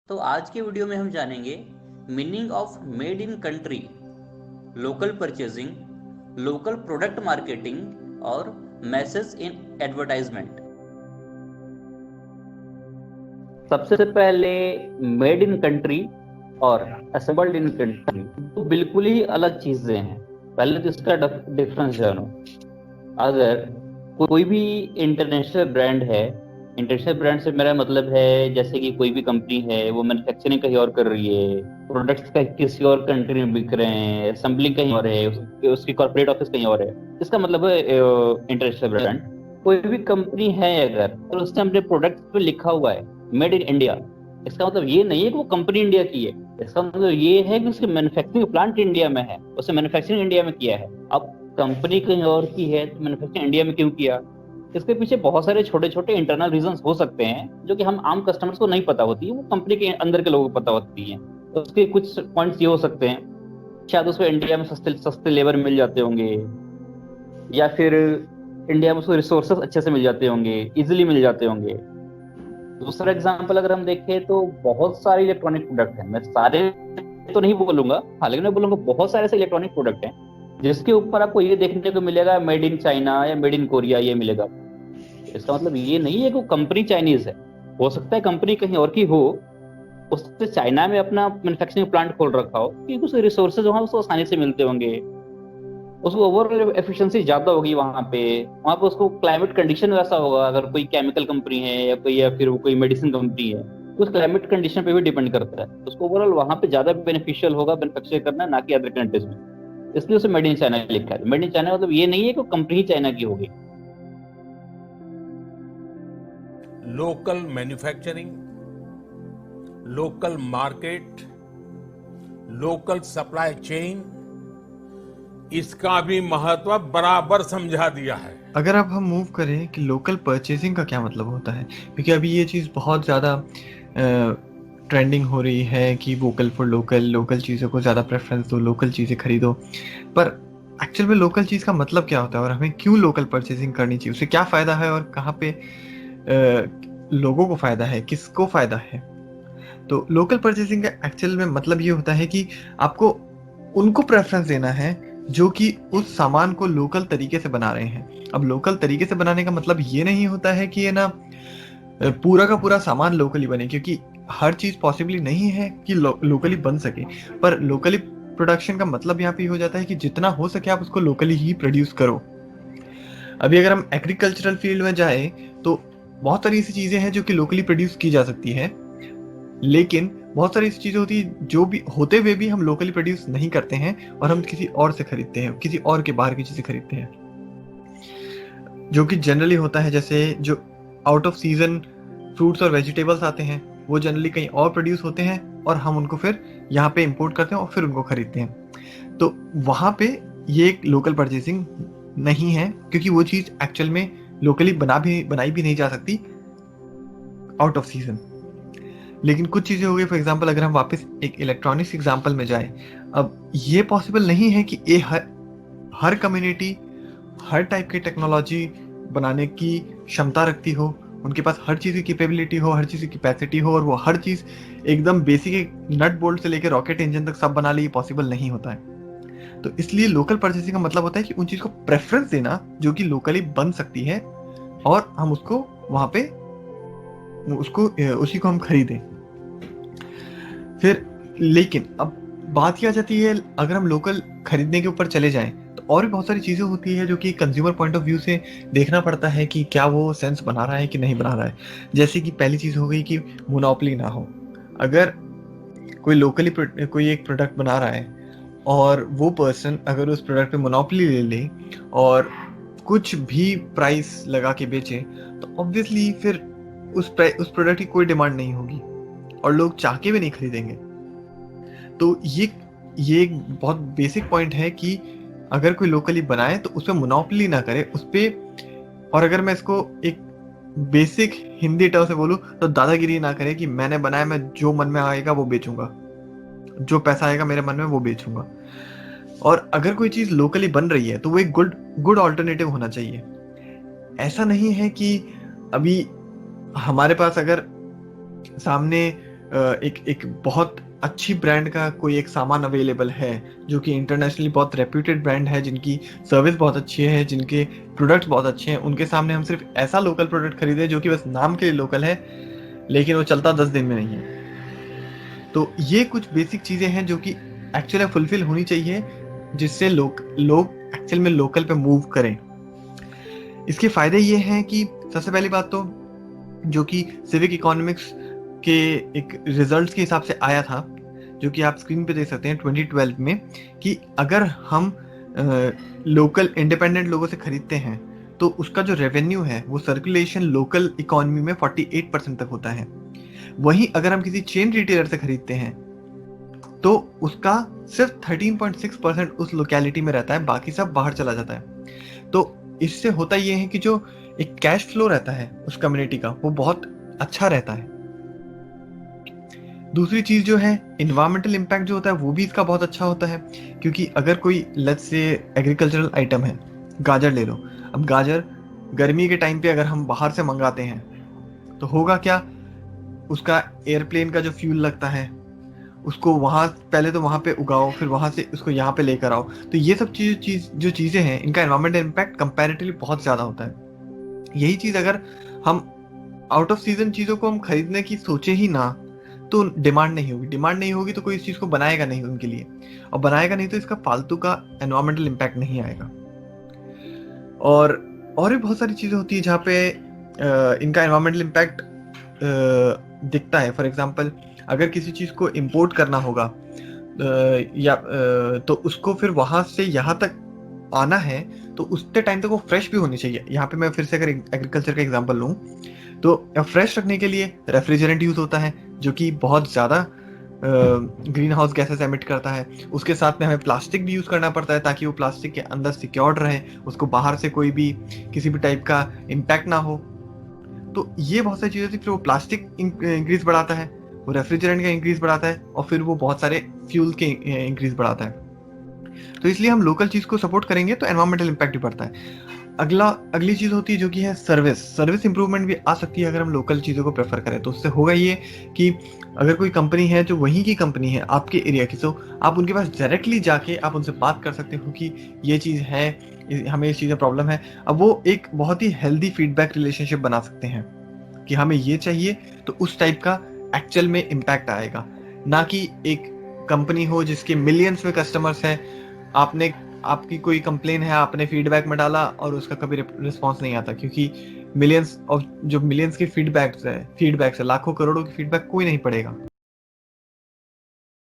तो आज के वीडियो में हम जानेंगे meaning of made in country, local purchasing, local product marketing और मैसेज इन एडवर्टाइजमेंट। सबसे पहले मेड इन कंट्री और असेंबल्ड इन कंट्री तो बिल्कुल ही अलग चीजें हैं। पहले तो इसका डिफरेंस जानो। अगर कोई भी इंटरनेशनल ब्रांड है, इंटरनेशनल ब्रांड से मेरा मतलब है जैसे कि कोई भी कंपनी है वो मैन्युफैक्चरिंग कहीं और कर रही है, प्रोडक्ट्स का किसी और कंट्री में बिक रहे हैं, असेंबलिंग कहीं और है, उसकी कॉर्पोरेट ऑफिस कहीं और है, इसका मतलब है इंटरनेशनल ब्रांड। कोई भी कंपनी है अगर तो उसने अपने प्रोडक्ट पे लिखा हुआ है मेड इन इंडिया, इसका मतलब ये नहीं है कि वो कंपनी इंडिया की है। इसका मतलब ये है कि उसकी मैन्युफैक्चरिंग प्लांट इंडिया में है, उसने मैन्युफैक्चरिंग इंडिया में किया है। अब कंपनी कहीं और की है तो मैन्युफैक्चरिंग इंडिया में क्यों किया? इसके पीछे बहुत सारे छोटे छोटे इंटरनल रीजंस हो सकते हैं जो कि हम आम कस्टमर्स को नहीं पता होती, वो कंपनी के अंदर के लोगों को पता होती है। तो उसके कुछ पॉइंट्स ये हो सकते हैं, शायद उसको इंडिया में सस्ते सस्ते लेबर मिल जाते होंगे, या फिर इंडिया में उसको रिसोर्सेस अच्छे से मिल जाते होंगे, इजिली मिल जाते होंगे। दूसरा एग्जांपल अगर हम देखें तो बहुत सारे इलेक्ट्रॉनिक प्रोडक्ट हैं, मैं सारे तो नहीं बोलूंगा, हाँ, लेकिन मैं बोलूंगा बहुत सारे ऐसे इलेक्ट्रॉनिक प्रोडक्ट हैं जिसके ऊपर आपको ये देखने को मिलेगा मेड इन चाइना या मेड इन कोरिया, ये मिलेगा। इसका मतलब ये नहीं है कि वो कंपनी चाइनीज है। हो सकता है कंपनी कहीं और की हो, उसने चाइना में अपना मैन्युफैक्चरिंग प्लांट खोल रखा हो क्योंकि उसके रिसोर्सेज वहां उसको आसानी से मिलते होंगे, उसको ओवरऑल एफिशिएंसी ज्यादा होगी वहां पे उसको क्लाइमेट कंडीशन वैसा होगा। अगर कोई केमिकल कंपनी है या फिर वो कोई मेडिसिन कंपनी है, तो उस क्लाइमेट कंडीशन पे भी डिपेंड करता है, उसको ओवरऑल वहां पे ज्यादा बेनिफिशियल होगा मैन्युफैक्चर करना, ना कि अदर कंट्रीज में। इसलिए उसे मेड इन चाइना लिखा है। मेड इन चाइना मतलब ये नहीं है कि कंपनी चाइना की होगी। Local manufacturing, local market, local supply chain, इसका भी महत्व बराबर समझा दिया है। अगर अब हम मूव करें कि लोकल परचेजिंग का क्या मतलब होता है, क्योंकि अभी ये चीज़ बहुत ज़्यादा ट्रेंडिंग हो रही है कि वोकल फॉर लोकल, लोकल चीज़ों को ज़्यादा प्रेफरेंस दो, लोकल चीज़ें खरीदो। पर एक्चुअल में लोकल चीज़ का मतलब क्या होता है और हमें क्यों लोकल परचेजिंग करनी चाहिए, उससे क्या फ़ायदा है और कहाँ पे लोगों को फ़ायदा है, किसको फ़ायदा है। तो लोकल परचेजिंग का एक्चुअल में मतलब ये होता है कि आपको उनको प्रेफरेंस देना है जो कि उस सामान को लोकल तरीके से बना रहे हैं। अब लोकल तरीके से बनाने का मतलब ये नहीं होता है कि ये ना पूरा का पूरा सामान लोकली बने, क्योंकि हर चीज पॉसिबली नहीं है कि लोकली बन सके। पर लोकली प्रोडक्शन का मतलब यहाँ पे हो जाता है कि जितना हो सके आप उसको लोकली ही प्रोड्यूस करो। अभी अगर हम एग्रीकल्चरल फील्ड में जाए तो बहुत सारी ऐसी चीजें हैं जो कि लोकली प्रोड्यूस की जा सकती है, लेकिन बहुत सारी ऐसी चीजें होती है जो भी होते हुए भी हम लोकली प्रोड्यूस नहीं करते हैं और हम किसी और से खरीदते हैं, किसी और के बाहर की चीजें खरीदते हैं, जो कि जनरली होता है जैसे जो आउट ऑफ सीजन फ्रूट्स और वेजिटेबल्स आते हैं वो जनरली कहीं और प्रोड्यूस होते हैं और हम उनको फिर यहाँ पे इंपोर्ट करते हैं और फिर उनको खरीदते हैं। तो वहाँ पे ये एक लोकल परचेसिंग नहीं है, क्योंकि वो चीज़ एक्चुअल में लोकली बनाई भी नहीं जा सकती आउट ऑफ सीजन। लेकिन कुछ चीज़ें हो गई, फॉर एग्जाम्पल अगर हम वापस एक इलेक्ट्रॉनिक्स एग्जाम्पल में जाए, अब ये पॉसिबल नहीं है कि हर कम्युनिटी हर टाइप की टेक्नोलॉजी बनाने की क्षमता रखती हो, उनके पास हर चीज़ की कैपेबिलिटी हो, हर चीज़ की कैपेसिटी हो और वो हर चीज़ एकदम बेसिक नट बोल्ट से लेकर रॉकेट इंजन तक सब बना ले, ये पॉसिबल नहीं होता है। तो इसलिए लोकल परचेसिंग का मतलब होता है कि उन चीज़ को प्रेफरेंस देना जो कि लोकली बन सकती है और हम उसको वहाँ पे उसी को हम खरीदें फिर। लेकिन अब बात क्या जाती है, अगर हम लोकल खरीदने के ऊपर चले जाएं तो और भी बहुत सारी चीज़ें होती है जो कि कंज्यूमर पॉइंट ऑफ व्यू से देखना पड़ता है कि क्या वो सेंस बना रहा है कि नहीं बना रहा है। जैसे कि पहली चीज़ हो गई कि मोनोपोली ना हो। अगर कोई लोकली कोई एक प्रोडक्ट बना रहा है और वो पर्सन अगर उस प्रोडक्ट पे मोनोपोली ले ले और कुछ भी प्राइस लगा के बेचे, तो ऑब्वियसली फिर उस प्रोडक्ट की कोई डिमांड नहीं होगी और लोग चाह के भी नहीं खरीदेंगे। तो ये एक बहुत बेसिक पॉइंट है कि अगर कोई लोकली बनाए तो उस पर मोनोपोली ना करे उस पर। और अगर मैं इसको एक बेसिक हिंदी टर्म से बोलूँ तो दादागिरी ना करे कि मैंने बनाया, मैं जो मन में आएगा वो बेचूंगा, जो पैसा आएगा मेरे मन में वो बेचूंगा। और अगर कोई चीज़ लोकली बन रही है तो वो एक गुड ऑल्टरनेटिव होना चाहिए। ऐसा नहीं है कि अभी हमारे पास अगर सामने एक बहुत अच्छी ब्रांड का कोई एक सामान अवेलेबल है जो कि इंटरनेशनली बहुत रेप्यूटेड ब्रांड है, जिनकी सर्विस बहुत अच्छी है, जिनके प्रोडक्ट्स बहुत अच्छे हैं, उनके सामने हम सिर्फ ऐसा लोकल प्रोडक्ट खरीदे जो कि बस नाम के लिए लोकल है लेकिन वो चलता 10 दिन में नहीं है। तो ये कुछ बेसिक चीजें हैं जो कि एक्चुअली फुलफिल होनी चाहिए, जिससे लोग एक्चुअल में लोकल पे मूव करें। इसके फायदे ये हैं कि सबसे पहली बात तो जो कि सिविक इकोनॉमिक्स के एक रिजल्ट्स के हिसाब से आया था, जो कि आप स्क्रीन पे देख सकते हैं 2012 में, कि अगर हम लोकल इंडिपेंडेंट लोगों से खरीदते हैं तो उसका जो रेवेन्यू है वो सर्कुलेशन लोकल इकोनॉमी में 48% तक होता है। वहीं अगर हम किसी चेन रिटेलर से खरीदते हैं तो उसका सिर्फ 13.6% उस लोकेलिटी में रहता है, बाकी सब बाहर चला जाता है। तो इससे होता ये है कि जो एक कैश फ्लो रहता है उस कम्युनिटी का वो बहुत अच्छा रहता है। दूसरी चीज जो है इन्वायरमेंटल इम्पैक्ट जो होता है वो भी इसका बहुत अच्छा होता है, क्योंकि अगर कोई लेट्स से एग्रीकल्चरल आइटम है, गाजर ले लो, अब गाजर गर्मी के टाइम पे अगर हम बाहर से मंगाते हैं तो होगा क्या, उसका एयरप्लेन का जो फ्यूल लगता है उसको वहां पहले तो वहां पे उगाओ, फिर वहां से उसको यहाँ पे लेकर आओ। तो ये सब जो चीजें हैं इनका एनवायरमेंटल इम्पैक्ट कंपैरेटिवली बहुत ज्यादा होता है। यही चीज अगर हम आउट ऑफ सीजन चीजों को हम खरीदने की सोचे ही ना तो डिमांड नहीं होगी तो कोई इस चीज को बनाएगा नहीं उनके लिए, और बनाएगा नहीं तो इसका फालतू का एनवायरमेंटल इम्पैक्ट नहीं आएगा। और भी बहुत सारी चीजें होती है जहाँ पे इनका एनवायरमेंटल इम्पैक्ट दिखता है। फॉर एग्जाम्पल अगर किसी चीज को इंपोर्ट करना होगा तो उसको फिर वहां से यहाँ तक आना है तो उतने टाइम तक वो फ्रेश भी होनी चाहिए। यहाँ पे मैं फिर से अगर एग्रीकल्चर का एग्जांपल लूँ तो फ्रेश रखने के लिए रेफ्रिजरेंट यूज होता है जो कि बहुत ज्यादा ग्रीन हाउस गैसेस एमिट करता है। उसके साथ में हमें प्लास्टिक भी यूज करना पड़ता है ताकि वो प्लास्टिक के अंदर सिक्योर्ड रहे, उसको बाहर से कोई भी किसी भी टाइप का इम्पैक्ट ना हो। तो ये बहुत सारी चीजें थी। फिर वो प्लास्टिक इंक्रीज बढ़ाता है, वो रेफ्रिजरेंट का इंक्रीज बढ़ाता है, और फिर वो बहुत सारे फ्यूल के इंक्रीज बढ़ाता है। तो इसलिए हम लोकल चीज को सपोर्ट करेंगे तो एनवायरमेंटल इम्पैक्ट भी बढ़ता है। अगली चीज होती है जो कि है सर्विस इंप्रूवमेंट भी आ सकती है अगर हम लोकल चीजों को प्रेफर करें। तो उससे होगा ये कि अगर कोई कंपनी है जो वहीं की कंपनी है आपके एरिया की, तो आप उनके पास डायरेक्टली जाके आप उनसे बात कर सकते हो कि ये चीज है, हमें इस चीज में प्रॉब्लम है। अब वो एक बहुत ही हेल्दी फीडबैक रिलेशनशिप बना सकते हैं कि हमें ये चाहिए, तो उस टाइप का एक्चुअल में इम्पैक्ट आएगा, ना कि एक कंपनी हो जिसके मिलियंस में कस्टमर्स हैं, आपकी कोई कंप्लेन है, आपने फीडबैक में डाला और उसका कभी रिस्पॉन्स नहीं आता, क्योंकि मिलियंस के फीडबैक्स है, लाखों करोड़ों की फीडबैक कोई नहीं पड़ेगा।